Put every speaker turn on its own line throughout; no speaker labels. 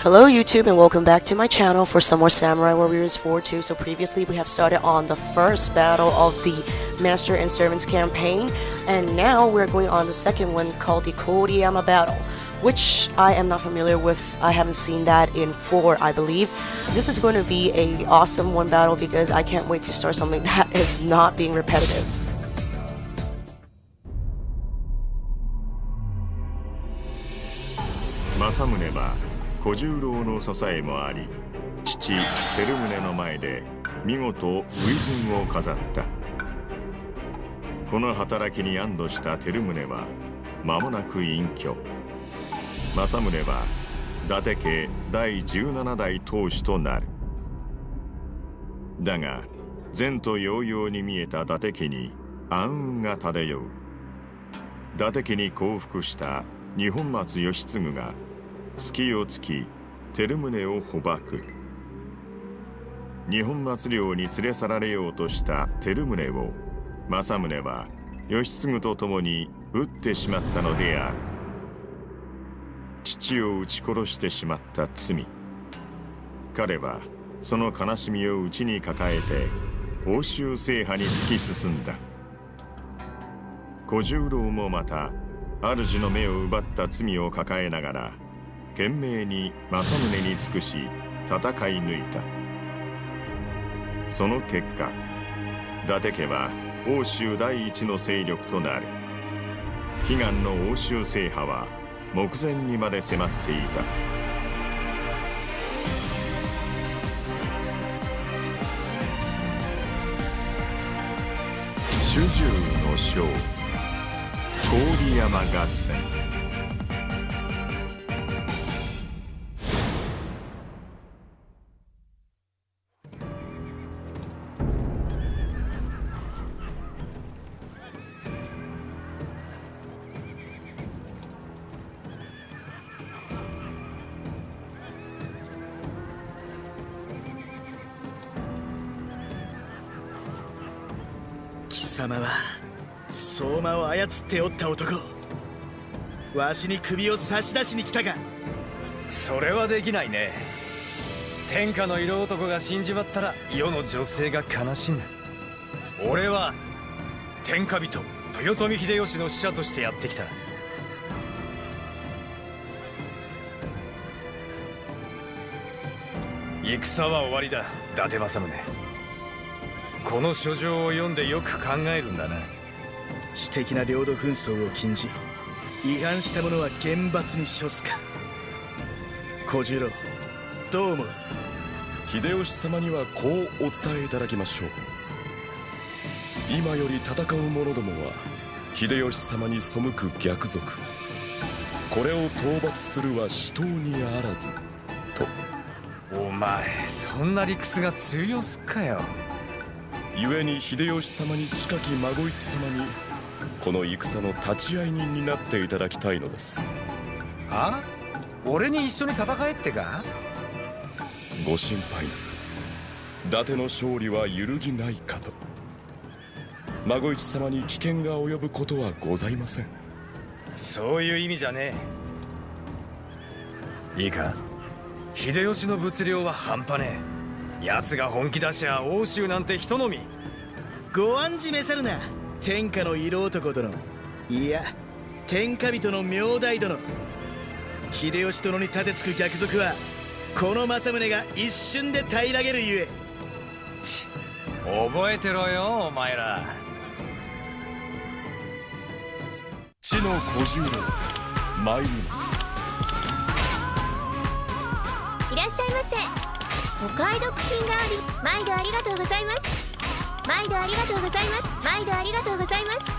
Hello YouTube and welcome back to my channel for some more Samurai Warriors 4-2. So previously we have started on the first battle of the Master and Servants campaign, and now we're going on the second one called the Koriyama battle, which I am not familiar with. I haven't seen that in 4, I believe. This is going to be a awesome one battle because I can't wait to start something that is not being repetitive.
Masamune は小十郎の支えもあり、父照宗の前で見事初陣を飾った。この働きに安堵した照宗は間もなく隠居。政宗は伊達家第17代当主となる。だが前途洋々に見えた伊達家に暗雲が漂う。伊達家に降伏した二本松義継が隙を突き照宗を捕獲。二本松領に連れ去られようとした照宗を政宗は義継と共に撃ってしまったのである。父を撃ち殺してしまった罪。彼はその悲しみを内に抱えて欧州制覇に突き進んだ。小十郎もまた主の目を奪った罪を抱えながら懸命に政宗に尽くし戦い抜いた。その結果伊達家は欧州第一の勢力となる。悲願の欧州制覇は目前にまで迫っていた。主従の将郡山合戦。
貴様は相馬を操っておった男。わしに首を差し出しに来たか。
それはできないね。天下の色男が死んじまったら世の女性が悲しむ。俺は天下人豊臣秀吉の使者としてやってきた。戦は終わりだ、伊達政宗。この書状を読んでよく考えるんだな。
私的な領土紛争を禁じ、違反した者は厳罰に処すか。小十郎、どう思う？
秀吉様にはこうお伝えいただきましょう。今より戦う者どもは秀吉様に背く逆賊。これを討伐するは死闘にあらずと。
お前そんな理屈が通用すっかよ。
故に秀吉様に近き孫一様にこの戦の立ち会い人になっていただきたいのです。
は？俺に一緒に戦えってか？
ご心配なく伊達の勝利は揺るぎないかと。孫一様に危険が及ぶことはございません。
そういう意味じゃねえ。いいか、秀吉の物量は半端ねえ。奴が本気出しゃ欧州なんて人のみ。
ご案じめさるな、天下の色男殿。いや、天下人の名代殿。秀吉殿に盾つく逆賊はこの政宗が一瞬で平らげるゆえ。
覚えてろよお前ら。
地の小十郎参ります。
いらっしゃいませ。お買い得品があり、毎度ありがとうございます。毎度ありがとうございます。毎度ありがとうございます。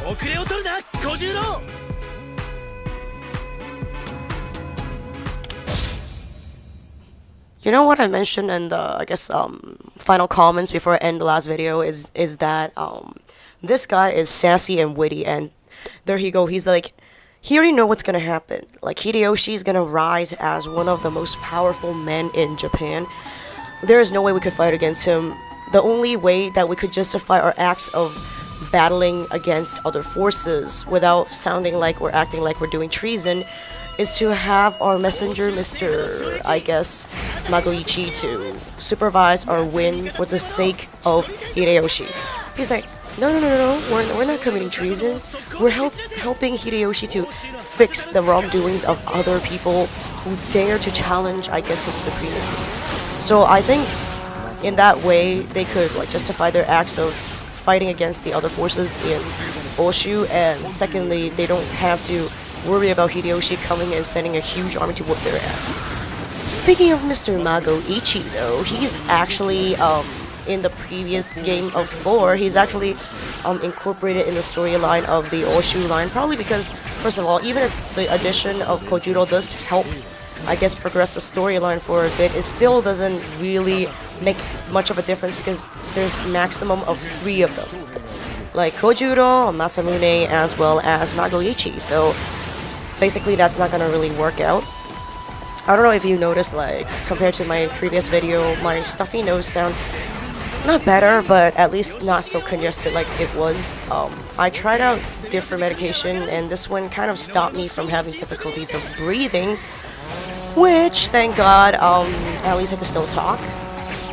遅れを取るな小十郎。
You know what I mentioned in the, I guess, final comments before I end the last video is that this guy is sassy and witty, and there he go. He's like, he already know what's gonna happen. Like Hideyoshi is gonna rise as one of the most powerful men in Japan. There is no way we could fight against him. The only way that we could justify our acts of battling against other forces without sounding like we're acting like we're doing treason is to have our messenger, Mr. I guess, Magoichi, to supervise our win for the sake of Hideyoshi. He's like, no, we're not committing treason. We're helping Hideyoshi to fix the wrongdoings of other people who dare to challenge, I guess, his supremacy. So I think in that way, they could like justify their acts of fighting against the other forces in Oshu, and secondly, they don't have to worry about Hideyoshi coming and sending a huge army to whoop their ass. Speaking of Mr. Magoichi though, he's actually in the previous game of 4, he's actually incorporated in the storyline of the Oshu line, probably because, first of all, even if the addition of Kojuro does help, I guess, progress the storyline for a bit, it still doesn't really make much of a difference because there's maximum of 3 of them. Like Kojuro, Masamune, as well as Magoichi, so basically that's not gonna really work out. I don't know if you noticed, like, compared to my previous video, my stuffy nose sound not better, but at least not so congested like it was. I tried out different medication, and this one kind of stopped me from having difficulties of breathing, which, thank God, at least I could still talk.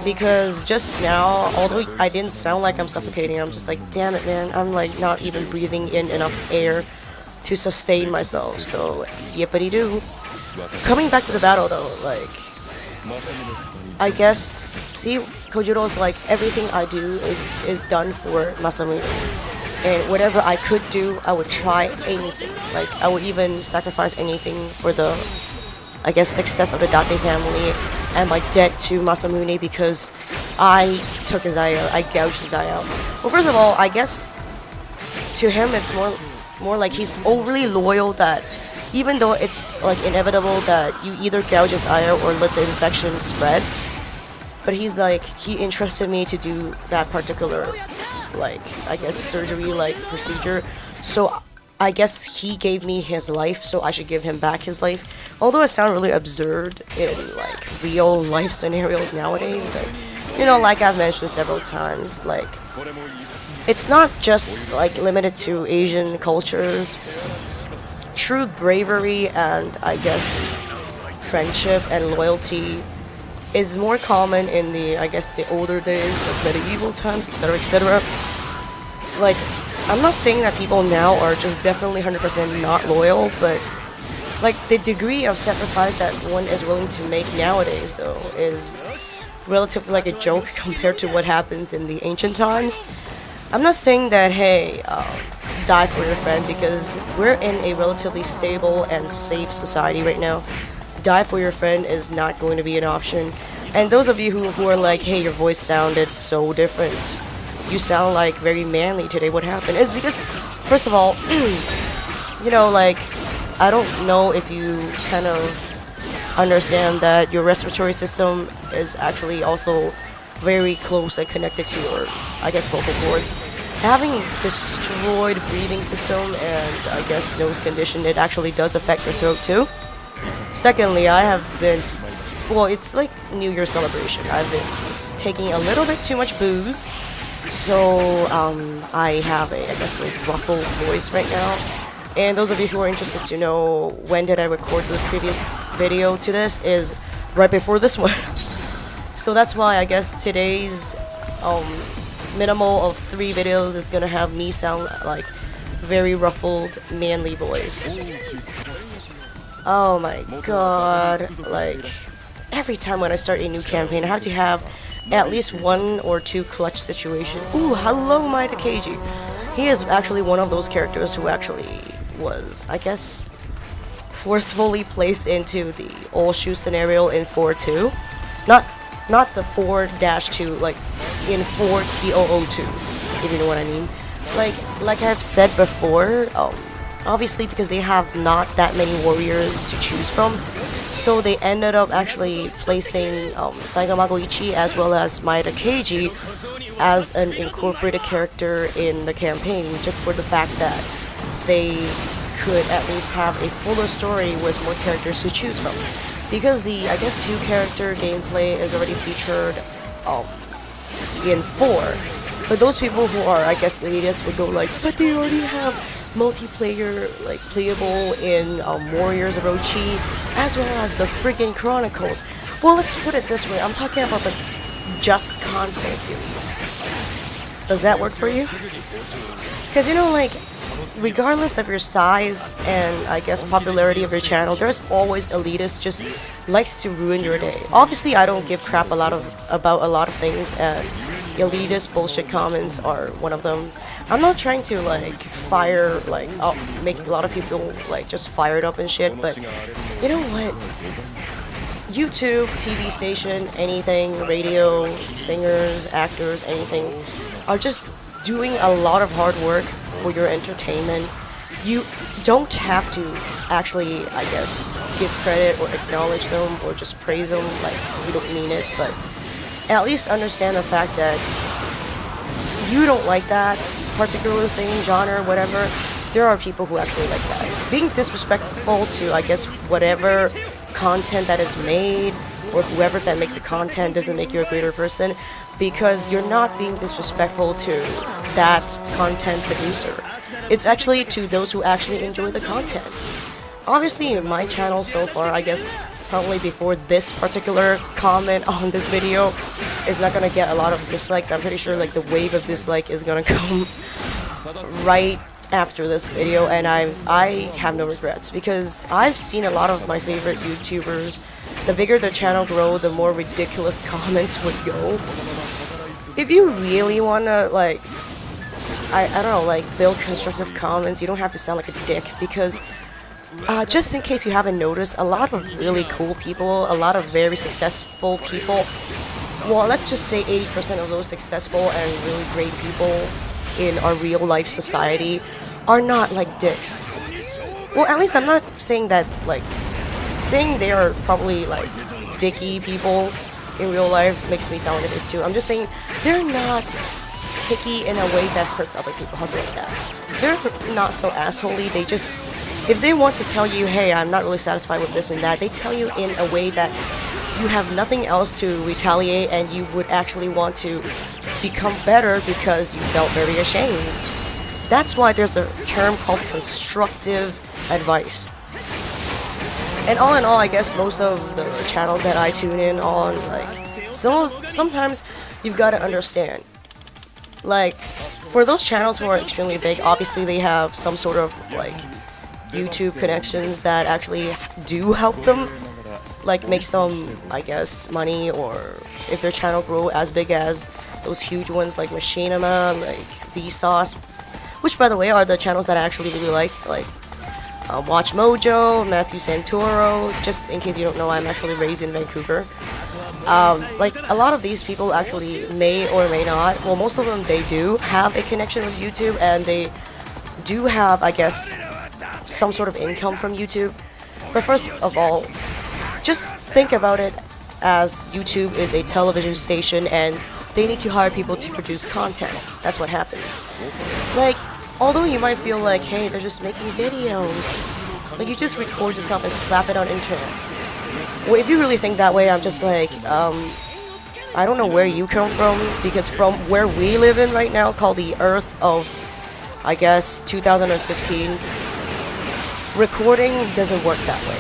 Because just now, although I didn't sound like I'm suffocating, I'm just like, damn it, man, I'm like not even breathing in enough air to sustain myself, so yippity-doo. Coming back to the battle though, like, I guess, see, Kojuro's like, everything I do is done for Masamune, and whatever I could do, I would try anything. Like, I would even sacrifice anything for the, I guess, success of the Date family and my debt to Masamune because I took his eye out, I gouged his eye out. Well, first of all, I guess to him it's more like he's overly loyal that even though it's like inevitable that you either gouge his eye out or let the infection spread, but he's like, he entrusted me to do that particular, like, I guess, surgery like procedure, so I guess he gave me his life, so I should give him back his life. Although it sounds really absurd in like real life scenarios nowadays, but you know, like I've mentioned several times, like, it's not just like limited to Asian cultures. True bravery and, I guess, friendship and loyalty is more common in the, I guess, the older days, like medieval times, etc., etc. Like, I'm not saying that people now are just definitely 100% not loyal, but like the degree of sacrifice that one is willing to make nowadays, though, is relatively like a joke compared to what happens in the ancient times. I'm not saying that, hey, die for your friend, because we're in a relatively stable and safe society right now. Die for your friend is not going to be an option. And those of you who are like, hey, your voice sounded so different, you sound like very manly today, what happened? It's because, first of all, you know, like, I don't know if you kind of understand that your respiratory system is actually also very close and connected to your, I guess, vocal cords. Having destroyed breathing system and, I guess, nose condition, it actually does affect your throat too. Secondly, I have been, well, it's like New Year celebration. I've been taking a little bit too much booze. So, I have a, I guess, like, ruffled voice right now. And those of you who are interested to know when did I record the previous video to this is right before this one. So that's why I guess today's minimal of 3 videos is gonna have me sound like very ruffled, manly voice. Oh my god, like, every time when I start a new campaign, I have to have at least 1 or 2 clutch situations. Ooh, hello, my Takeji. He is actually one of those characters who actually was, I guess, forcefully placed into the Oshu scenario in 4-2. Not the 4-2, like in 4-TOO2, if you know what I mean. like I've said before, obviously because they have not that many warriors to choose from, so they ended up actually placing Saiga Magoichi as well as Maeda Keiji as an incorporated character in the campaign, just for the fact that they could at least have a fuller story with more characters to choose from. Because the, I guess, 2-character gameplay is already featured in 4. But those people who are, I guess, elitists would go like, but they already have multiplayer, like, playable in Warriors of Orochi, as well as the freaking Chronicles. Well, let's put it this way, I'm talking about the just console series. Does that work for you? Because, you know, like, regardless of your size and, I guess, popularity of your channel, there's always elitists just likes to ruin your day. Obviously, I don't give crap about a lot of things, and elitist bullshit comments are one of them. I'm not trying to like fire, like make a lot of people like just fired up and shit, but you know what? YouTube, TV station, anything, radio, singers, actors, anything, are just doing a lot of hard work for your entertainment. You don't have to actually, I guess, give credit or acknowledge them or just praise them like you don't mean it, but at least understand the fact that you don't like that particular thing, genre, whatever. There are people who actually like that. Being disrespectful to, I guess, whatever content that is made or whoever that makes the content doesn't make you a greater person, because you're not being disrespectful to that content producer. It's actually to those who actually enjoy the content. Obviously, my channel so far, I guess, probably before this particular comment on this video is not gonna get a lot of dislikes. I'm pretty sure like the wave of dislike is gonna come right after this video, and I have no regrets, because I've seen a lot of my favorite YouTubers. The bigger their channel grow, the more ridiculous comments would go. If you really wanna like, I don't know, like build constructive comments, you don't have to sound like a dick, because just in case you haven't noticed, a lot of really cool people, a lot of very successful people, well, let's just say 80% of those successful and really great people in our real life society are not like dicks. Well, at least I'm not saying that, like, saying they are probably like dicky people in real life makes me sound like a dick too. I'm just saying they're not picky in a way that hurts other people. How's it like that? They're not so assholey. They just, if they want to tell you, hey, I'm not really satisfied with this and that, they tell you in a way that you have nothing else to retaliate, and you would actually want to become better because you felt very ashamed. That's why there's a term called constructive advice. And all in all, I guess most of the channels that I tune in on, like, sometimes you've got to understand, like, for those channels who are extremely big, obviously they have some sort of, like, YouTube connections that actually do help them, like, make some, I guess, money, or if their channel grow as big as those huge ones like Machinima, like Vsauce, which, by the way, are the channels that I actually really like Watch Mojo, Matthew Santoro. Just in case you don't know, I'm actually raised in Vancouver. Like, a lot of these people actually may or may not, well, most of them, they do have a connection with YouTube, and they do have, I guess, some sort of income from YouTube. But first of all, just think about it as YouTube is a television station, and they need to hire people to produce content. That's what happens. Like, although you might feel like, hey, they're just making videos, like, you just record yourself and slap it on internet. Well, if you really think that way, I'm just like, I don't know where you come from, because from where we live in right now, called the Earth of, I guess, 2015, recording doesn't work that way.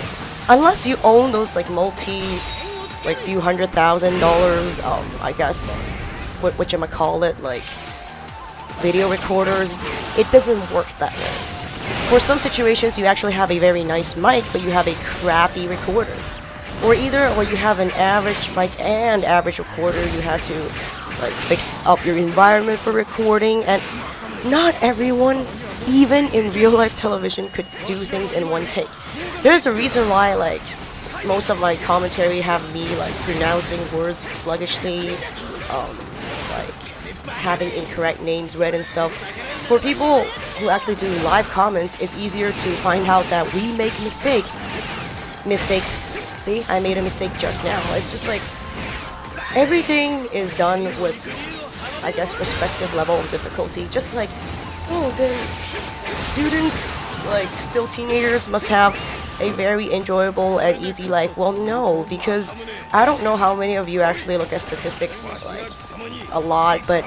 Unless you own those, like, like, few $100,000, I guess, whatchamacallit, like, video recorders, it doesn't work that way. For some situations, you actually have a very nice mic, but you have a crappy recorder. Or you have an average mic and average recorder, you have to, like, fix up your environment for recording, and not everyone, even in real life television, could do things in one take. There's a reason why, like, most of my commentary have me like pronouncing words sluggishly, like having incorrect names read and stuff. For people who actually do live comments, it's easier to find out that we make mistakes. See, I made a mistake just now. It's just like everything is done with, I guess, respective level of difficulty. Just like, oh, the students, like still teenagers, must have a very enjoyable and easy life. Well, no, because I don't know how many of you actually look at statistics like a lot, but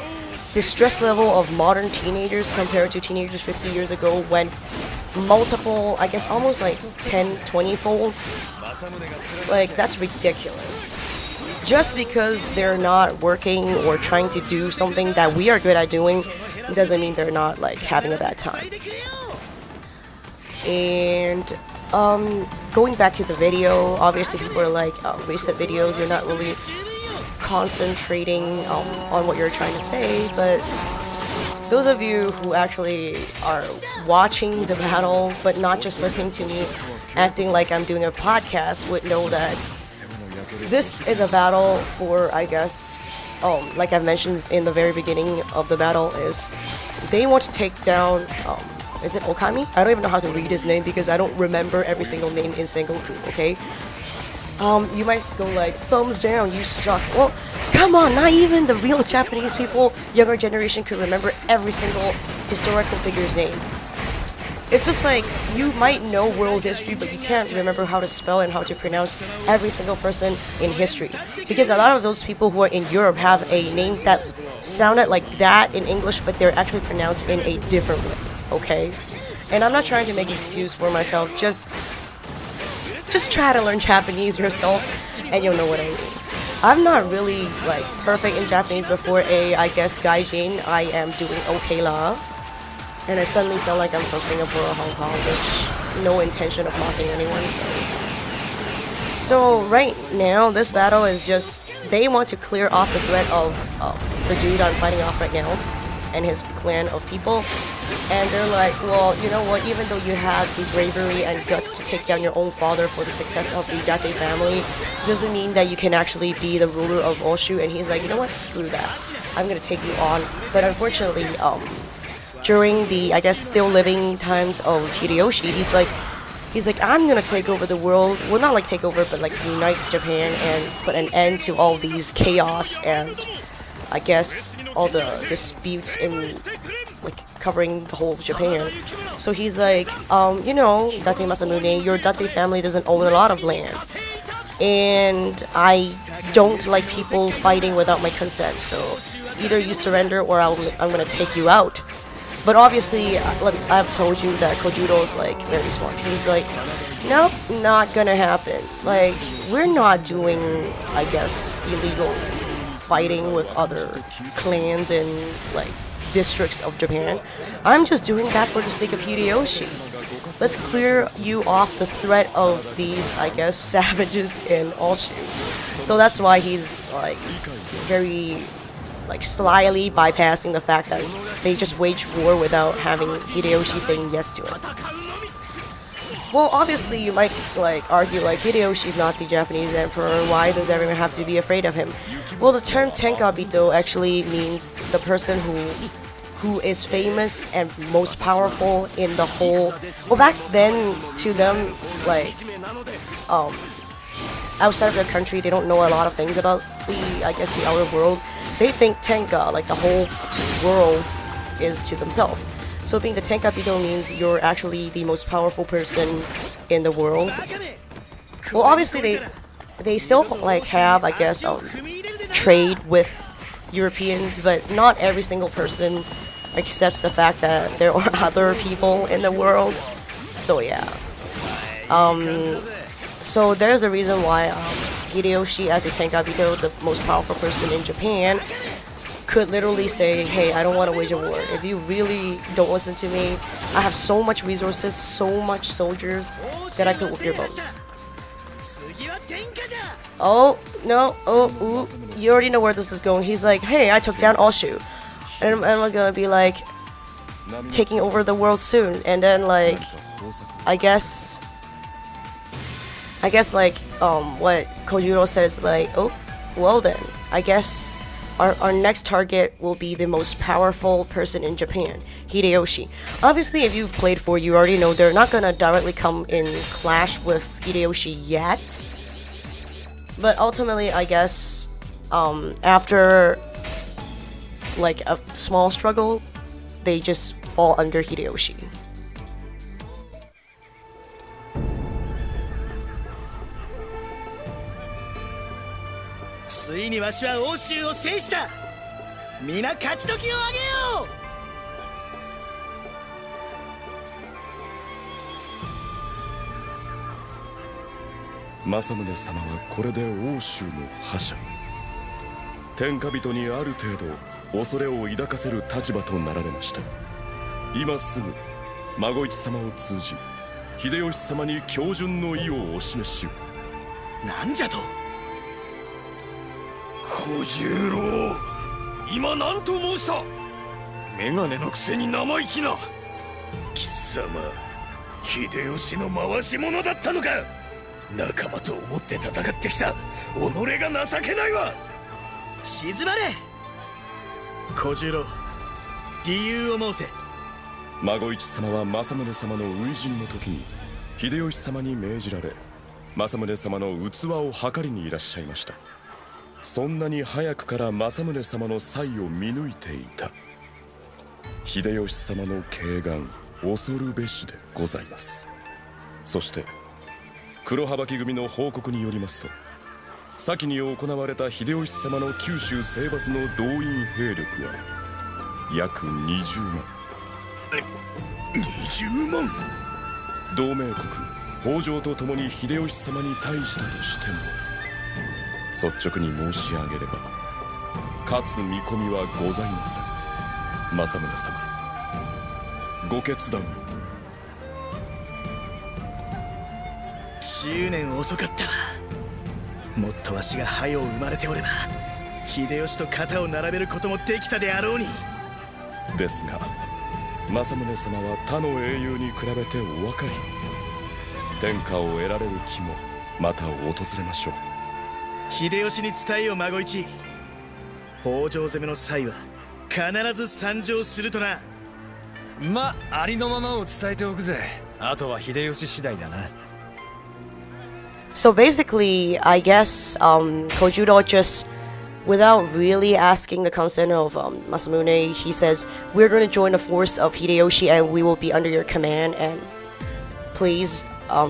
the stress level of modern teenagers compared to teenagers 50 years ago went multiple, I guess almost like 10, 20 folds. Like, that's ridiculous. Just because they're not working or trying to do something that we are good at doing doesn't mean they're not like having a bad time. And going back to the video, obviously people are like, recent videos, you're not really concentrating on what you're trying to say, but those of you who actually are watching the battle but not just listening to me acting like I'm doing a podcast would know that this is a battle for, I guess, like I've mentioned in the very beginning of the battle, is they want to take down, is it Okami? I don't even know how to read his name because I don't remember every single name in Sengoku, okay? You might go like, thumbs down, you suck. Well, come on, not even the real Japanese people, younger generation, could remember every single historical figure's name. It's just like, you might know world history, but you can't remember how to spell and how to pronounce every single person in history. Because a lot of those people who are in Europe have a name that sounded like that in English, but they're actually pronounced in a different way, okay? And I'm not trying to make an excuse for myself, just try to learn Japanese yourself, and you'll know what I mean. I'm not really, like, perfect in Japanese, but for I guess, gaijin, I am doing okay la. And I suddenly sound like I'm from Singapore or Hong Kong, which, no intention of mocking anyone, so right now, this battle is just, they want to clear off the threat of the dude I'm fighting off right now, and his clan of people. And they're like, well, you know what, even though you have the bravery and guts to take down your own father for the success of the Date family, doesn't mean that you can actually be the ruler of Oshu. And he's like, you know what, screw that, I'm gonna take you on. But unfortunately, during the, I guess, still living times of Hideyoshi, he's like, I'm gonna take over the world. Well, not like take over, but like unite Japan and put an end to all these chaos and, I guess, all the disputes in, like, covering the whole of Japan. So he's like, you know, Date Masamune, your Date family doesn't own a lot of land. And I don't like people fighting without my consent, so either you surrender or I'm gonna take you out. But obviously, like I've told you that Kojuro's like very smart. He's like, nope, not gonna happen. Like, we're not doing, I guess, illegal fighting with other clans and like districts of Japan. I'm just doing that for the sake of Hideyoshi. Let's clear you off the threat of these, I guess, savages in Oshu. So that's why he's like very like slyly bypassing the fact that they just wage war without having Hideyoshi saying yes to it. Well, obviously you might like argue like Hideyoshi's not the Japanese emperor, why does everyone have to be afraid of him? Well, the term Tenkabito actually means the person who is famous and most powerful in the whole. Well, back then to them, like outside of their country, they don't know a lot of things about I guess the outer world. They think Tenka, like the whole world, is to themselves. So being the Tenkabito means you're actually the most powerful person in the world. Well, obviously they still like have, I guess, trade with Europeans, but not every single person accepts the fact that there are other people in the world. So yeah. So there's a reason why Hideyoshi, as a Tenkabito, the most powerful person in Japan, could literally say, hey, I don't want to wage a war. If you really don't listen to me, I have so much resources, so much soldiers, that I could whoop your bums. Oh, no, oh, ooh, you already know where this is going. He's like, hey, I took down Oshu. And I'm gonna be like, taking over the world soon. And then like, I guess I guess like what Kojuro says, like, oh, well then, I guess our next target will be the most powerful person in Japan, Hideyoshi. Obviously, if you've played 4, you already know they're not gonna directly come in clash with Hideyoshi yet. But ultimately, I guess after like a small struggle, they just fall under Hideyoshi.
ついにわしは欧州を制した。皆勝ち時をあげよ
う。政宗様はこれで欧州の覇者、天下人にある程度恐れを抱かせる立場となられました。今すぐ孫一様を通じ秀吉様に標準の意をお示し
う。なんじゃと。
小十郎、今何と申した。メガネのくせに生意気な。
貴様、秀吉の回し者だったのか。仲間と思って戦ってきた己が情けないわ。静まれ小十郎、理由を申せ。
孫一様は政宗様の初陣の時に秀吉様に命じられ、政宗様の器を測りにいらっしゃいました。そんなに早くから政宗様の才を見抜いていた秀吉様の慶願、恐るべしでございます。そして黒羽巻組の報告によりますと、先に行われた秀吉様の九州征伐の動員兵力は約20万。
20万。
同盟国北条と共に秀吉様に対したとしても、率直に申し上げれば勝つ見込みはございません。政宗様、ご決断を。
10年遅かったわ。もっとわしが早う生まれておれば秀吉と肩を並べることもできたであろうに。
ですが政宗様は他の英雄に比べてお若い。天下を得られる気もまた訪れましょう。
秀吉に伝えよ孫一。北条攻めの際は必ず参上するとな。
ま、ありのままを伝えておくぜ。あとは秀吉次第だな。
So basically, I guess Kojuro just, without really asking the consent of Masamune, he says, we're going to join the force of Hideyoshi and we will be under your command, and please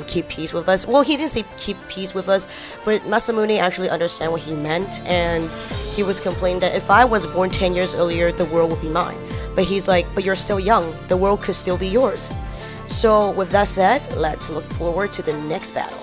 keep peace with us. Well, he didn't say keep peace with us, but Masamune actually understand what he meant, and he was complaining that if I was born 10 years earlier, the world would be mine. But he's like, but you're still young, the world could still be yours. So with that said, let's look forward to the next battle.